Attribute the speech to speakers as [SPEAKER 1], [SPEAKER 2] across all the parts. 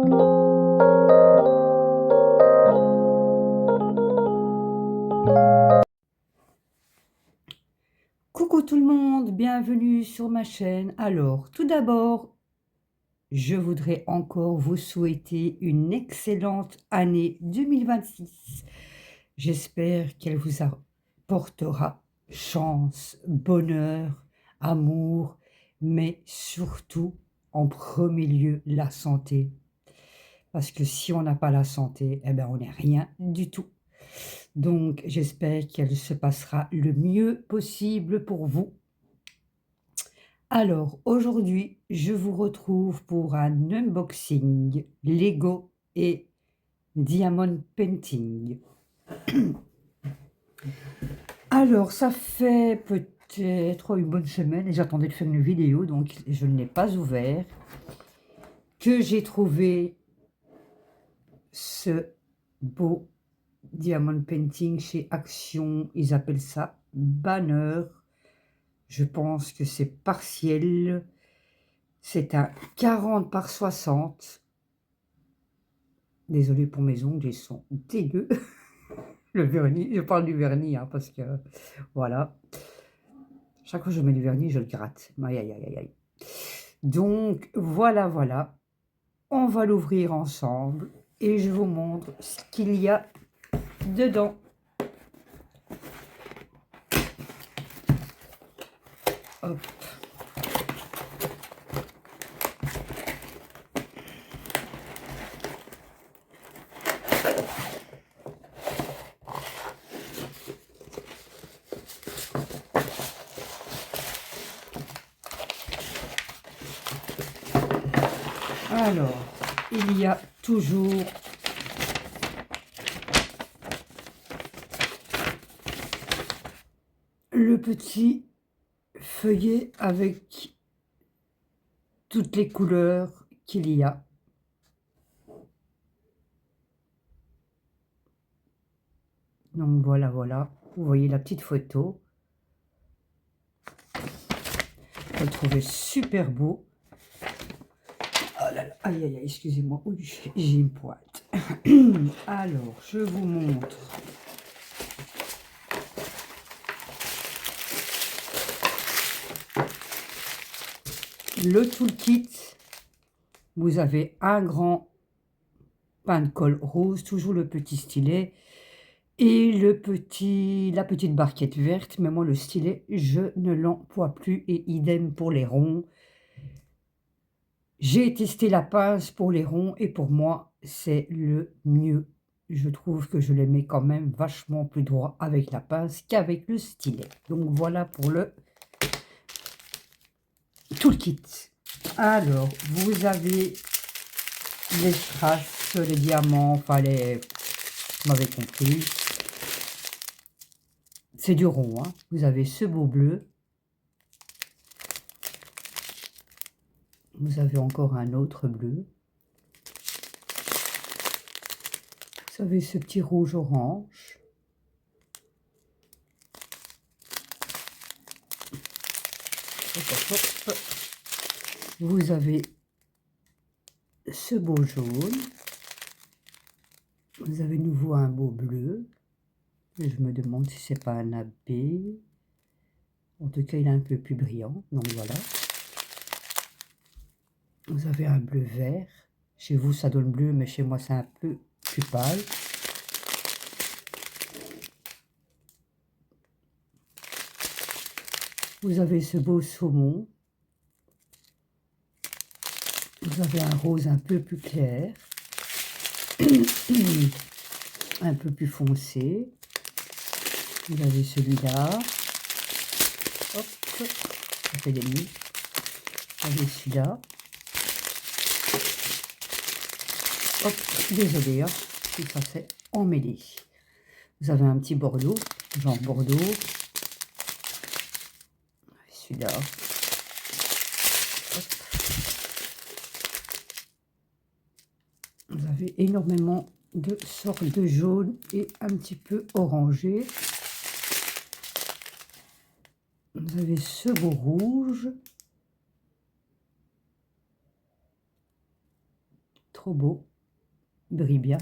[SPEAKER 1] Coucou tout le monde, bienvenue sur ma chaîne. Alors, tout d'abord, je voudrais encore vous souhaiter une excellente année 2026. J'espère qu'elle vous apportera chance, bonheur, amour, mais surtout, en premier lieu, la santé. Parce que si on n'a pas la santé, eh ben on n'est rien du tout. Donc, j'espère qu'elle se passera le mieux possible pour vous. Alors, aujourd'hui, je vous retrouve pour un unboxing Lego et Diamond Painting. Alors, ça fait peut-être une bonne semaine et j'attendais de faire une vidéo, donc je ne l'ai pas ouvert, que j'ai trouvé ce beau Diamond Painting chez Action. Ils appellent ça banner. Je pense que c'est partiel. C'est un 40 par 60. Désolée pour mes ongles, ils sont dégueux. Le vernis, je parle du vernis, hein, parce que, voilà. Chaque fois que je mets du vernis, je le gratte. Aïe, aïe, aïe, aïe. Donc, voilà, voilà. On va l'ouvrir ensemble et je vous montre ce qu'il y a dedans. Hop. Alors, il y a toujours le petit feuillet avec toutes les couleurs qu'il y a. Donc voilà, voilà. Vous voyez la petite photo. Je le trouvais super beau. Oh là là, aïe aïe aïe, excusez-moi, j'ai une pointe. Alors, je vous montre. Le toolkit. Vous avez un grand pain de colle rose, toujours le petit stylet. Et la petite barquette verte. Mais moi, le stylet, je ne l'emploie plus. Et idem pour les ronds. J'ai testé la pince pour les ronds et pour moi, c'est le mieux. Je trouve que je les mets quand même vachement plus droit avec la pince qu'avec le stylet. Donc voilà pour le toolkit. Alors, vous avez les strass, les diamants, enfin les... Vous m'avez compris. C'est du rond, hein. Vous avez ce beau bleu. Vous avez encore un autre bleu. Vous avez ce petit rouge-orange. Vous avez ce beau jaune. Vous avez de nouveau un beau bleu. Je me demande si c'est pas un abbé. En tout cas, il est un peu plus brillant. Donc voilà. Vous avez un bleu vert. Chez vous, ça donne bleu, mais chez moi, c'est un peu plus pâle. Vous avez ce beau saumon. Vous avez un rose un peu plus clair. Un peu plus foncé. Vous avez celui-là. Hop, ça fait des nuits. Vous avez celui-là. Hop, désolé, hein, si ça c'est emmêlé. Vous avez un petit bordeaux, genre bordeaux. Celui-là. Vous avez énormément de sortes de jaune et un petit peu orangé. Vous avez ce beau rouge. trop beau, brille bien.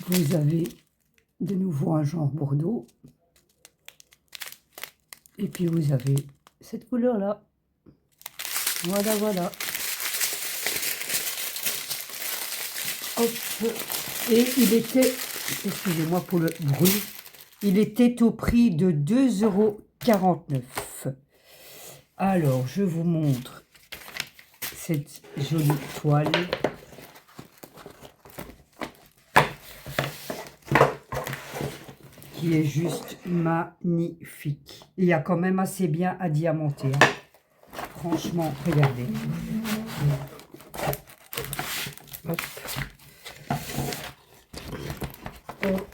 [SPEAKER 1] Vous avez de nouveau un genre bordeaux. Et puis vous avez cette couleur-là. Voilà, voilà. Hop. Et il était, excusez-moi pour le bruit, il était au prix de 2,49 €. Alors, je vous montre cette jolie toile. Qui est juste magnifique. Il y a quand même assez bien à diamanter. Hein. Franchement, regardez. Hop. Hop.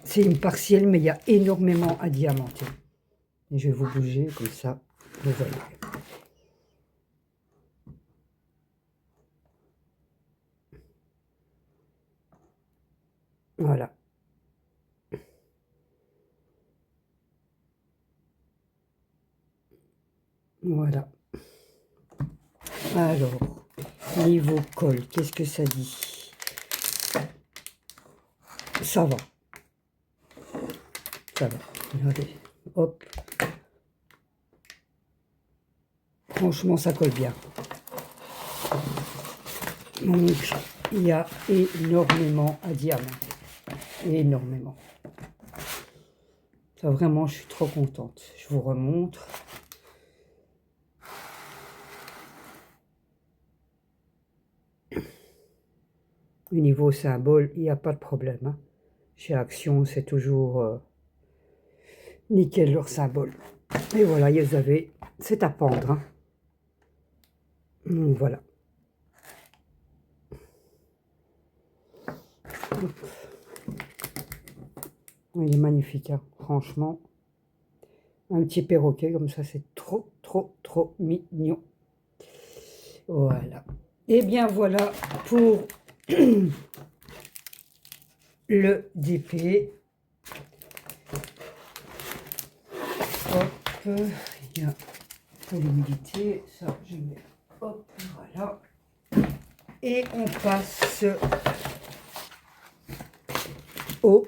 [SPEAKER 1] C'est une partielle, mais il y a énormément à diamanter. Et je vais vous bouger comme ça, vous voyez. Voilà. Voilà. Alors, niveau col, qu'est-ce que ça dit? Ça va. Ça va. Regardez. Hop. Franchement, ça colle bien. Donc, il y a énormément à diamant. Énormément. Ça, vraiment, je suis trop contente. Je vous remontre. Au niveau symbole, il n'y a pas de problème. Hein. Chez Action, c'est toujours nickel leur symbole. Et voilà, ils avaient, c'est à pendre. Hein. Donc voilà. Il est magnifique, hein. Franchement. Un petit perroquet comme ça, c'est trop, trop, trop mignon. Voilà. Et bien voilà pour le DP. Hop, il y a pour l'humidité, ça je mets, hop, voilà. Et on passe au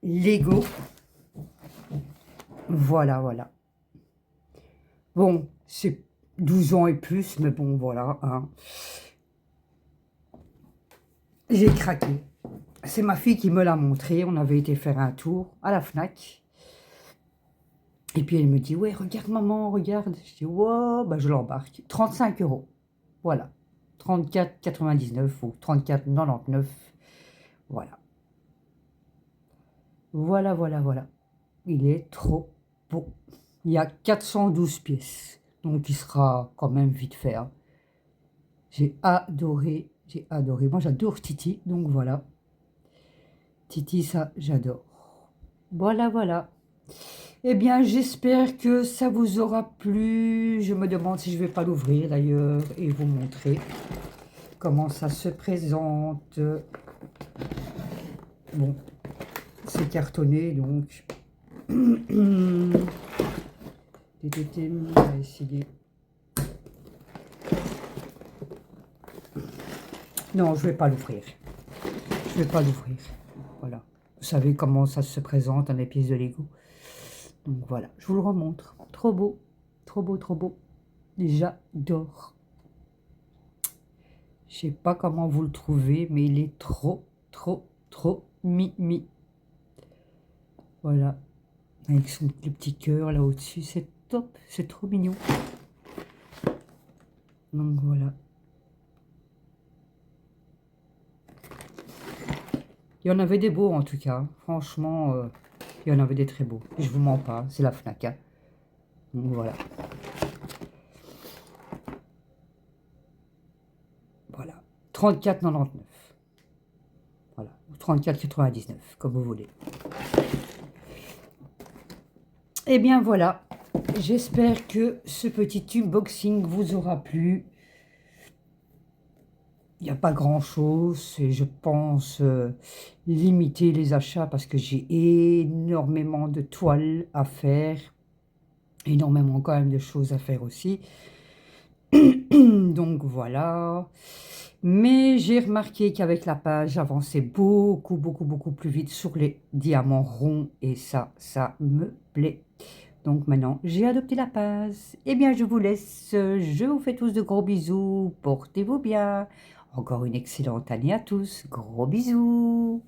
[SPEAKER 1] Lego. Voilà, voilà. Bon, c'est 12 ans et plus, mais bon, voilà. Hein. J'ai craqué. C'est ma fille qui me l'a montré. On avait été faire un tour à la Fnac. Et puis elle me dit, ouais, regarde maman, regarde. Je dis, wow, bah, je l'embarque. 35 €. Voilà. 34,99 ou 34,99. Voilà. Voilà, voilà, voilà. Il est trop beau. Il y a 412 pièces. Donc il sera quand même vite fait. Hein. J'ai adoré, j'ai adoré. Moi j'adore Titi, donc voilà. Titi, ça j'adore. Voilà, voilà. Eh bien, j'espère que ça vous aura plu. Je me demande si je ne vais pas l'ouvrir d'ailleurs et vous montrer comment ça se présente. Bon, c'est cartonné donc. On va essayer. Non, je ne vais pas l'ouvrir. Je ne vais pas l'ouvrir. Voilà. Vous savez comment ça se présente dans les pièces de Lego. Donc voilà, je vous le remontre. Trop beau, trop beau, trop beau. J'adore. Je sais pas comment vous le trouvez, mais il est trop, trop, trop mimi. Voilà. Avec son le petit cœur là au-dessus, c'est top, c'est trop mignon. Donc voilà. Il y en avait des beaux en tout cas. Franchement, il y en avait des très beaux. Je vous mens pas, c'est la Fnac. Hein. Donc voilà. Voilà. 34,99. Voilà. 34,99, comme vous voulez. Et bien voilà. J'espère que ce petit unboxing vous aura plu. Il n'y a pas grand chose et je pense limiter les achats parce que j'ai énormément de toiles à faire, énormément quand même de choses à faire aussi. Donc voilà. Mais j'ai remarqué qu'avec la page, j'avançais beaucoup, beaucoup, beaucoup plus vite sur les diamants ronds et ça me plaît. Donc maintenant, j'ai adopté la page. Eh bien, je vous laisse. Je vous fais tous de gros bisous. Portez-vous bien. Encore une excellente année à tous. Gros bisous.